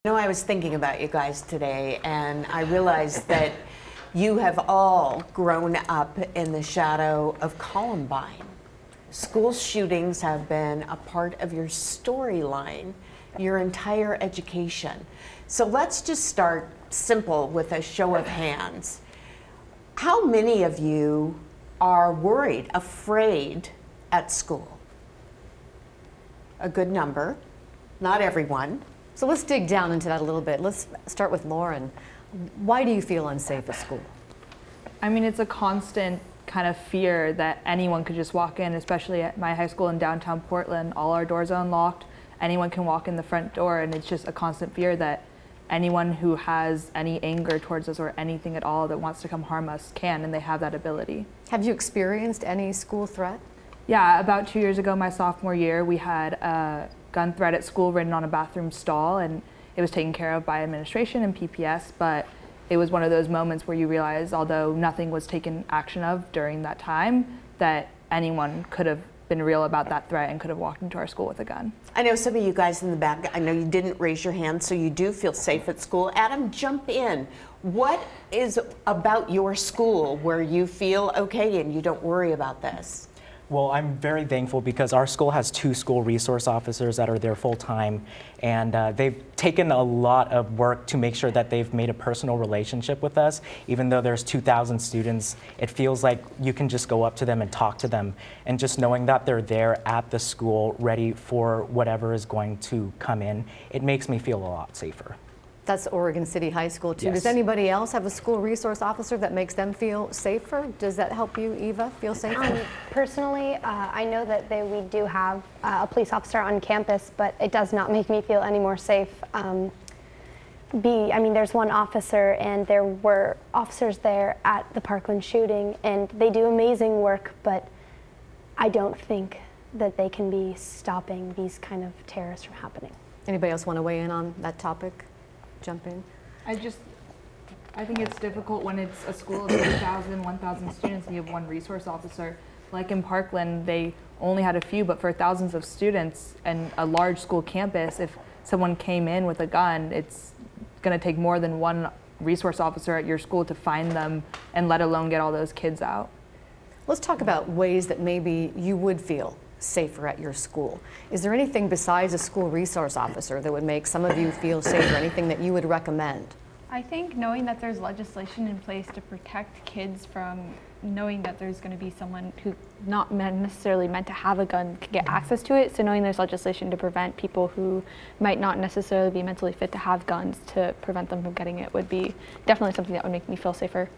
You know, I was thinking about you guys today, and I realized that you have all grown up in the shadow of Columbine. School shootings have been a part of your storyline, your entire education. So let's just start simple with a show of hands. How many of you are worried, afraid at school? A good number, not everyone. So let's dig down into that a little bit. Let's start with Lauren. Why do you feel unsafe at school? I mean, it's a constant kind of fear that anyone could just walk in, especially at my high school in downtown Portland. All our doors are unlocked. Anyone can walk in the front door, and it's just a constant fear that anyone who has any anger towards us or anything at all that wants to come harm us can, and they have that ability. Have you experienced any school threat? Yeah, about 2 years ago, my sophomore year, we had a gun threat at school written on a bathroom stall, and it was taken care of by administration and PPS, but it was one of those moments where you realize, although nothing was taken action of during that time, that anyone could have been real about that threat and could have walked into our school with a gun. I know some of you guys in the back, I know you didn't raise your hand, so you do feel safe at school. Adam, jump in. What is about your school where you feel okay and you don't worry about this? Well, I'm very thankful because our school has 2 school resource officers that are there full time, and they've taken a lot of work to make sure that they've made a personal relationship with us. Even though there's 2,000 students, it feels like you can just go up to them and talk to them, and just knowing that they're there at the school ready for whatever is going to come in, it makes me feel a lot safer. That's Oregon City High School too. Yes. Does anybody else have a school resource officer that makes them feel safer? Does that help you, Eva, feel safer? Personally, I know that we do have a police officer on campus, but it does not make me feel any more safe. I mean, there's one officer, and there were officers there at the Parkland shooting, and they do amazing work, but I don't think that they can be stopping these kind of terrorists from happening. Anybody else want to weigh in on that topic? Jump in. I think it's difficult when it's a school of 2,000, 1,000 students and you have one resource officer. Like in Parkland, they only had a few, but for thousands of students and a large school campus, if someone came in with a gun, it's going to take more than one resource officer at your school to find them, and let alone get all those kids out. Let's talk about ways that maybe you would feel safer at your school. Is there anything besides a school resource officer that would make some of you feel safer, anything that you would recommend? I think knowing that there's legislation in place to protect kids from knowing that there's going to be someone who not necessarily meant to have a gun can get access to it. So knowing there's legislation to prevent people who might not necessarily be mentally fit to have guns, to prevent them from getting it, would be definitely something that would make me feel safer.